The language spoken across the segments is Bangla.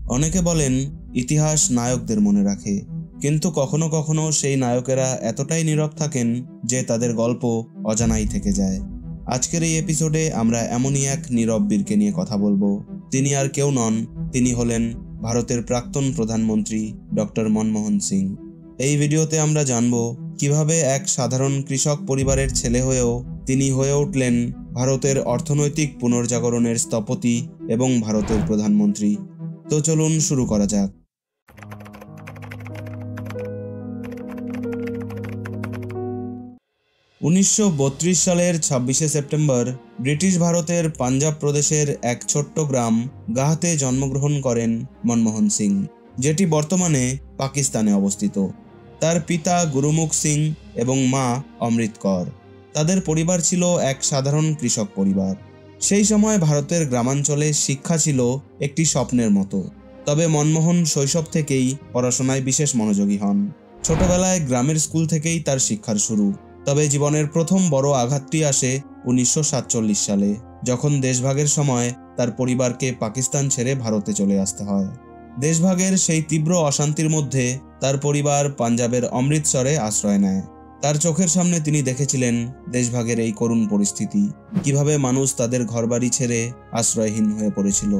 অনেকে বলেন ইতিহাস নায়কদের মনে রাখে, কিন্তু কখনো কখনো সেই নায়কেরা এতটাই নীরব থাকেন যে তাদের গল্প অজানাই থেকে যায়। আজকের এই এপিসোডে আমরা এমনই এক নীরব বীরকে নিয়ে কথা বলবো। তিনি আর কেউ নন, তিনি হলেন ভারতের প্রাক্তন প্রধানমন্ত্রী ডক্টর মনমোহন সিং। এই ভিডিওতে আমরা জানব কিভাবে এক সাধারণ কৃষক পরিবারের ছেলে হয়েও তিনি হয়ে উঠলেন ভারতের অর্থনৈতিক পুনর্জাগরণের স্থপতি এবং ভারতের প্রধানমন্ত্রী। তো চলুন শুরু করা যাক। 1932 সালের 26শে সেপ্টেম্বর ব্রিটিশ ভারতের পাঞ্জাব প্রদেশের এক ছোট্ট গ্রাম গাহতে জন্মগ্রহণ করেন মনমোহন সিং, যেটি বর্তমানে পাকিস্তানে অবস্থিত। তার পিতা গুরুমুখ সিং এবং মা অমৃত কর। তাদের পরিবার ছিল এক সাধারণ কৃষক পরিবার। সেই সময় ভারতের গ্রামাঞ্চলে শিক্ষা ছিল একটি স্বপ্নের মতো। তবে মনমোহন শৈশব থেকেই পড়াশোনায় বিশেষ মনোযোগী হন। ছোটবেলায় গ্রামের স্কুল থেকেই তার শিক্ষার শুরু। তবে জীবনের প্রথম বড় আঘাতটি আসে 1947 সালে, যখন দেশভাগের সময় তার পরিবারকে পাকিস্তান ছেড়ে ভারতে চলে আসতে হয়। দেশভাগের সেই তীব্র অশান্তির মধ্যে তার পরিবার পাঞ্জাবের অমৃতসরে আশ্রয় নেয়। তার চোখের সামনে তিনি দেখেছিলেন দেশভাগের এই করুণ পরিস্থিতি, কিভাবে মানুষ তাদের ঘরবাড়ি ছেড়ে আশ্রয়হীন হয়ে পড়েছিল।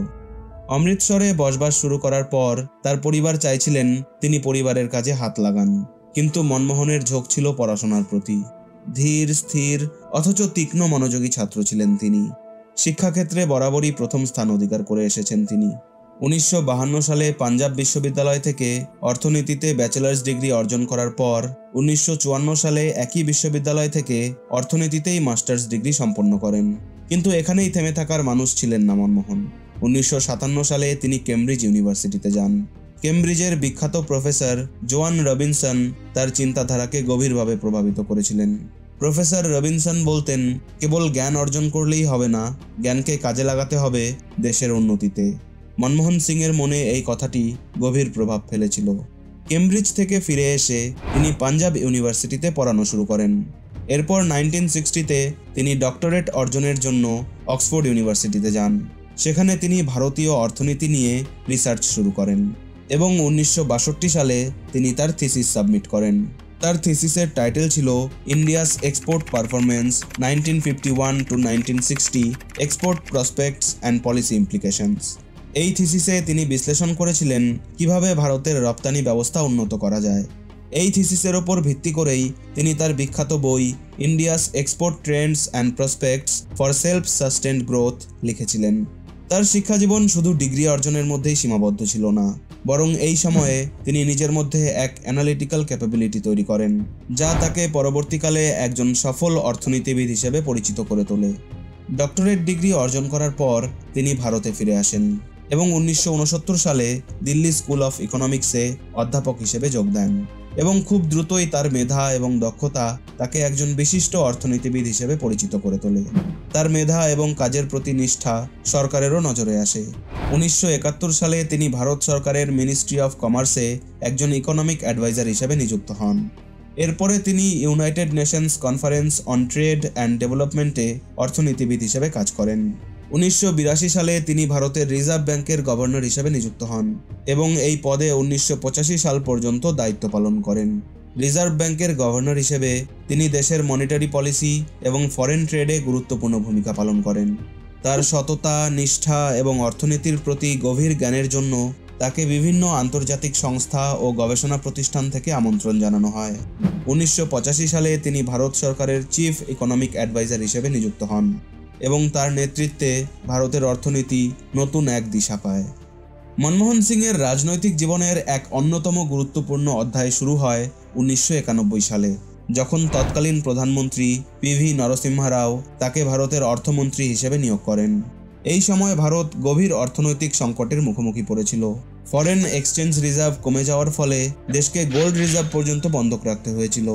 অমৃতসরে বসবাস শুরু করার পর তার পরিবার চাইছিলেন তিনি পরিবারের কাজে হাত লাগান, কিন্তু মনমোহনের ঝোঁক ছিল পড়াশোনার প্রতি। ধীর স্থির অথচ তীক্ষ্ণ মনোযোগী ছাত্র ছিলেন তিনি। শিক্ষাক্ষেত্রে বরাবরই প্রথম স্থান অধিকার করে এসেছেন তিনি। 1952 সালে পাঞ্জাব বিশ্ববিদ্যালয় থেকে অর্থনীতিতে ব্যাচেলার্স ডিগ্রি অর্জন করার পর 1954 সালে একই বিশ্ববিদ্যালয় থেকে অর্থনীতিতেই মাস্টার্স ডিগ্রি সম্পন্ন করেন। কিন্তু এখানেই থেমে থাকার মানুষ ছিলেন না মনমোহন। 1957 সালে তিনি কেমব্রিজ ইউনিভার্সিটিতে যান। কেমব্রিজের বিখ্যাত প্রফেসর জোয়ান রবিনসন তার চিন্তাধারাকে গভীরভাবে প্রভাবিত করেছিলেন। প্রফেসর রবিনসন বলতেন, কেবল জ্ঞান অর্জন করলেই হবে না, জ্ঞানকে কাজে লাগাতে হবে দেশের উন্নতিতে। মনমোহন সিংয়ের মনে এই কথাটি গভীর প্রভাব ফেলেছিল। কেমব্রিজ থেকে ফিরে এসে তিনি পাঞ্জাব ইউনিভার্সিটিতে পড়ানো শুরু করেন। এরপর 1960-তে তিনি ডক্টরেট অর্জনের জন্য অক্সফোর্ড ইউনিভার্সিটিতে যান। সেখানে তিনি ভারতীয় অর্থনীতি নিয়ে রিসার্চ শুরু করেন এবং 1962 সালে তিনি তার থিসিস সাবমিট করেন। তার থিসিসের টাইটেল ছিল India's export performance 1951 to 1960, export prospects and policy implications. এই থিসিসে তিনি বিশ্লেষণ করেছিলেন কিভাবে ভারতের রপ্তানি ব্যবস্থা উন্নত করা যায়। এই থিসিসের ওপর ভিত্তি করেই তিনি তার বিখ্যাত বই India's export Trends and prospects for self sustained growth লিখেছিলেন। তার শিক্ষাজীবন শুধু ডিগ্রি অর্জনের মধ্যেই সীমাবদ্ধ ছিল না, বরং এই সময়ে তিনি নিজের মধ্যে এক অ্যানালিটিক্যাল ক্যাপাবিলিটি তৈরি করেন, যা তাকে পরবর্তীকালে একজন সফল অর্থনীতিবিদ হিসেবে পরিচিত করে তোলে। ডক্টরেট ডিগ্রি অর্জন করার পর তিনি ভারতে ফিরে আসেন এবং 1969 সালে দিল্লি স্কুল অফ ইকোনমিক্সে অধ্যাপক হিসেবে যোগ দেন এবং খুব দ্রুতই তার মেধা এবং দক্ষতা তাকে একজন বিশিষ্ট অর্থনীতিবিদ হিসেবে পরিচিত করে তোলে। তার মেধা এবং কাজের প্রতি নিষ্ঠা সরকারেরও নজরে আসে। 1971 সালে তিনি ভারত সরকারের মিনিস্ট্রি অফ কমার্সে একজন ইকোনমিক অ্যাডভাইজার হিসেবে নিযুক্ত হন। এরপরে তিনি United Nations Conference on Trade and ডেভেলপমেন্টে অর্থনীতিবিদ হিসেবে কাজ করেন। 1982 সালে তিনি ভারতের রিজার্ভ ব্যাংকের গভর্নর হিসেবে নিযুক্ত হন এবং এই পদে 1985 সাল পর্যন্ত দায়িত্ব পালন করেন। রিজার্ভ ব্যাংকের গভর্নর হিসেবে তিনি দেশের মনিটারি পলিসি এবং ফরেন ট্রেডে গুরুত্বপূর্ণ ভূমিকা পালন করেন। তার সততা, নিষ্ঠা এবং অর্থনীতির প্রতি গভীর জ্ঞানের জন্য তাকে বিভিন্ন আন্তর্জাতিক সংস্থা ও গবেষণা প্রতিষ্ঠান থেকে আমন্ত্রণ জানানো হয়। 1985 সালে তিনি ভারত সরকারের চিফ ইকোনমিক অ্যাডভাইজার হিসেবে নিযুক্ত হন এবং তার নেতৃত্বে ভারতের অর্থনীতি নতুন এক দিশা পায়। মনমোহন সিংয়ের রাজনৈতিক জীবনের এক অন্যতম গুরুত্বপূর্ণ অধ্যায় শুরু হয় 1991 সালে, যখন তৎকালীন প্রধানমন্ত্রী পিভি নরসিম্হা রাও তাকে ভারতের অর্থমন্ত্রী হিসেবে নিয়োগ করেন। এই সময় ভারত গভীর অর্থনৈতিক সংকটের মুখোমুখি পড়েছিল। ফরেন এক্সচেঞ্জ রিজার্ভ কমে যাওয়ার ফলে দেশকে গোল্ড রিজার্ভ পর্যন্ত বন্ধক রাখতে হয়েছিল।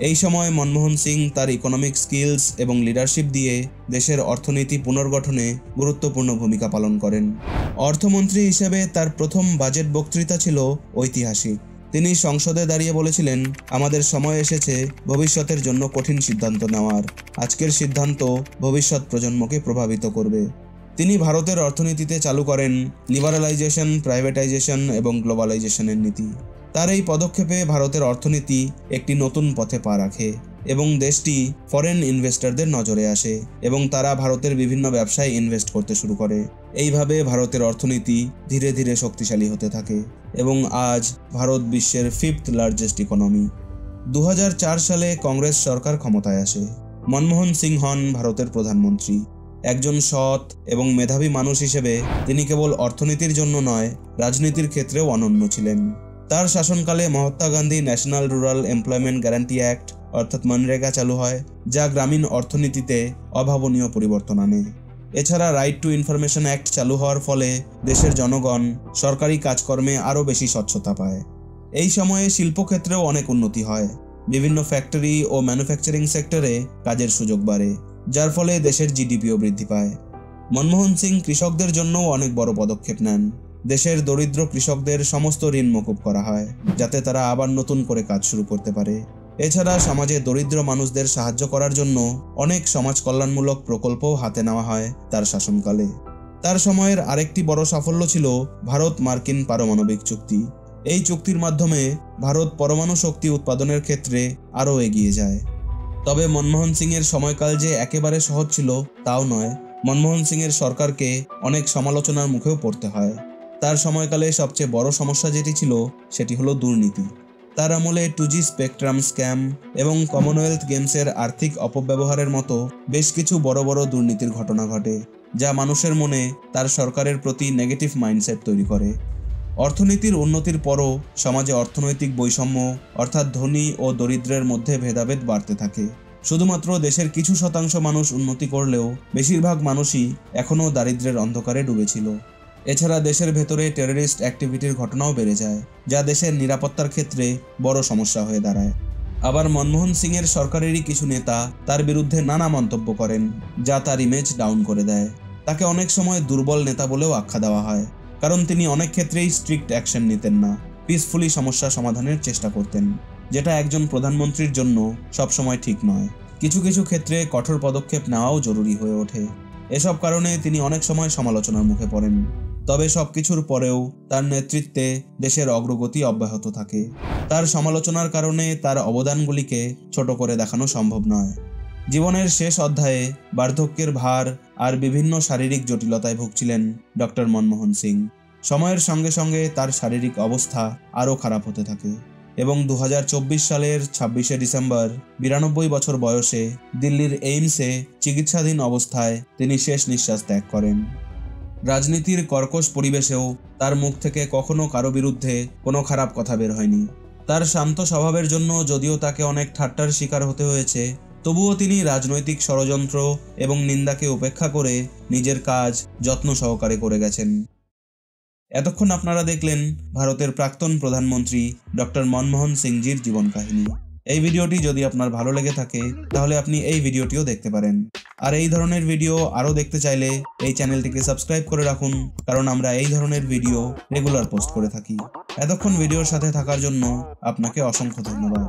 এই সময় মনমোহন সিং তার ইকোনমিক স্কিলস এবং লিডারশিপ দিয়ে দেশের অর্থনীতি পুনর্গঠনে গুরুত্বপূর্ণ ভূমিকা পালন করেন। অর্থমন্ত্রী হিসেবে তার প্রথম বাজেট বক্তৃতা ছিল ঐতিহাসিক। তিনি সংসদে দাঁড়িয়ে বলেছিলেন, আমাদের সময় এসেছে ভবিষ্যতের জন্য কঠিন সিদ্ধান্ত নেওয়ার। আজকের সিদ্ধান্ত ভবিষ্যৎ প্রজন্মকে প্রভাবিত করবে। তিনি ভারতের অর্থনীতিতে চালু করেন লিবারালাইজেশন, প্রাইভেটাইজেশন এবং গ্লোবালাইজেশনের নীতি। তার এই পদক্ষেপে ভারতের অর্থনীতি একটি নতুন পথে পা রাখে এবং দেশটি ফরেন ইনভেস্টরদের নজরে আসে এবং তারা ভারতের বিভিন্ন ব্যবসায় ইনভেস্ট করতে শুরু করে। এইভাবে ভারতের অর্থনীতি ধীরে ধীরে শক্তিশালী হতে থাকে এবং আজ ভারত বিশ্বের 5th লার্জেস্ট ইকোনমি। 2004 সালে কংগ্রেস সরকার ক্ষমতায় আসে। মনমোহন সিং হন ভারতের প্রধানমন্ত্রী। একজন সৎ এবং মেধাবী মানুষ হিসেবে তিনি কেবল অর্থনীতির জন্য নয়, রাজনীতির ক্ষেত্রেও অনন্য ছিলেন। তার শাসনকালে Mahatma Gandhi national rural employment guarantee act অর্থাৎ মনরেগা চালু হয়, যা গ্রামীণ অর্থনীতিতে অভাবনীয় পরিবর্তন আনে। এছাড়া রাইট টু ইনফরমেশন অ্যাক্ট চালু হওয়ার ফলে দেশের জনগণ সরকারি কাজকর্মে আরও বেশি স্বচ্ছতা পায়। এই সময়ে শিল্পক্ষেত্রেও অনেক উন্নতি হয়। বিভিন্ন ফ্যাক্টরি ও ম্যানুফ্যাকচারিং সেক্টরে কাজের সুযোগ বাড়ে, যার ফলে দেশের জিডিপিও বৃদ্ধি পায়। মনমোহন সিং কৃষকদের জন্যও অনেক বড় পদক্ষেপ নেন। দেশের দরিদ্র কৃষকদের সমস্ত ঋণ মকুব করা হয়, যাতে তারা আবার নতুন করে কাজ শুরু করতে পারে। এছাড়া সমাজে দরিদ্র মানুষদের সাহায্য করার জন্য অনেক সমাজ কল্যাণমূলক প্রকল্পও হাতে নেওয়া হয় তার শাসনকালে। তার সময়ের আরেকটি বড় সাফল্য ছিল ভারত মার্কিন পারমাণবিক চুক্তি। এই চুক্তির মাধ্যমে ভারত পরমাণু শক্তি উৎপাদনের ক্ষেত্রে আরও এগিয়ে যায়। তবে মনমোহন সিংয়ের সময়কাল যে একেবারে সহজ ছিল তাও নয়। মনমোহন সিংয়ের সরকারকে অনেক সমালোচনার মুখেও পড়তে হয়। তার সময়কালে সবচেয়ে বড় সমস্যা যেটি ছিল সেটি হলো দুর্নীতি। তার আমলে 2G স্পেকট্রাম স্ক্যাম এবং কমনওয়েলথ গেমসের আর্থিক অপব্যবহারের মতো বেশ কিছু বড় বড় দুর্নীতির ঘটনা ঘটে, যা মানুষের মনে তার সরকারের প্রতি নেগেটিভ মাইন্ডসেট তৈরি করে। অর্থনীতির উন্নতির পরও সমাজে অর্থনৈতিক বৈষম্য অর্থাৎ ধনী ও দরিদ্রের মধ্যে ভেদাভেদ বাড়তে থাকে। শুধুমাত্র দেশের কিছু শতাংশ মানুষ উন্নতি করলেও বেশিরভাগ মানুষই এখনও দারিদ্র্যের অন্ধকারে ডুবেছিল। এছাড়া দেশের ভেতরে টেররিস্ট অ্যাক্টিভিটির ঘটনাও বেড়ে যায়, যা দেশের নিরাপত্তার ক্ষেত্রে বড় সমস্যা হয়ে দাঁড়ায়। আবার মনমোহন সিংয়ের সরকারেরই কিছু নেতা তার বিরুদ্ধে নানা মন্তব্য করেন, যা তার ইমেজ ডাউন করে দেয়। তাকে অনেক সময় দুর্বল নেতা বলেও আখ্যা দেওয়া হয়, কারণ তিনি অনেক ক্ষেত্রেই স্ট্রিক্ট অ্যাকশন নিতেন না, পিসফুলি সমস্যা সমাধানের চেষ্টা করতেন, যেটা একজন প্রধানমন্ত্রীর জন্য সবসময় ঠিক নয়। কিছু কিছু ক্ষেত্রে কঠোর পদক্ষেপ নেওয়াও জরুরি হয়ে ওঠে। এসব কারণে তিনি অনেক সময় সমালোচনার মুখে পড়েন। তবে সবকিছুর পরেও তার নেতৃত্বে দেশের অগ্রগতি অব্যাহত থাকে। তার সমালোচনার কারণে তার অবদানগুলিকে ছোট করে দেখানো সম্ভব নয়। জীবনের শেষ অধ্যায়ে বার্ধক্যের ভার আর বিভিন্ন শারীরিক জটিলতায় ভুগছিলেন ডক্টর মনমোহন সিং। সময়ের সঙ্গে সঙ্গে তার শারীরিক অবস্থা আরও খারাপ হতে থাকে এবং 2024 সালের 26শে ডিসেম্বর 92 বছর বয়সে দিল্লির এইমসে চিকিৎসাধীন অবস্থায় তিনি শেষ নিঃশ্বাস ত্যাগ করেন। রাজনীতির কর্কশ পরিবেশেও তার মুখ থেকে কখনো কারো বিরুদ্ধে কোনো খারাপ কথা বের হয়নি। তার শান্ত স্বভাবের জন্য যদিও তাকে অনেক ঠাট্টার শিকার হতে হয়েছে, তবুও তিনি রাজনৈতিক ষড়যন্ত্র এবং নিন্দাকে উপেক্ষা করে নিজের কাজ যত্ন সহকারে করে গেছেন। এতক্ষণ আপনারা দেখলেন ভারতের প্রাক্তন প্রধানমন্ত্রী ডক্টর মনমোহন সিংজির জীবন কাহিনী। এই ভিডিওটি যদি আপনার ভালো লেগে থাকে তাহলে আপনি এই ভিডিওটিও দেখতে পারেন। আর এই ধরনের ভিডিও আরও দেখতে চাইলে এই চ্যানেলটিকে সাবস্ক্রাইব করে রাখুন, কারণ আমরা এই ধরনের ভিডিও রেগুলার পোস্ট করে থাকি। এতক্ষণ ভিডিওর সাথে থাকার জন্য আপনাকে অসংখ্য ধন্যবাদ।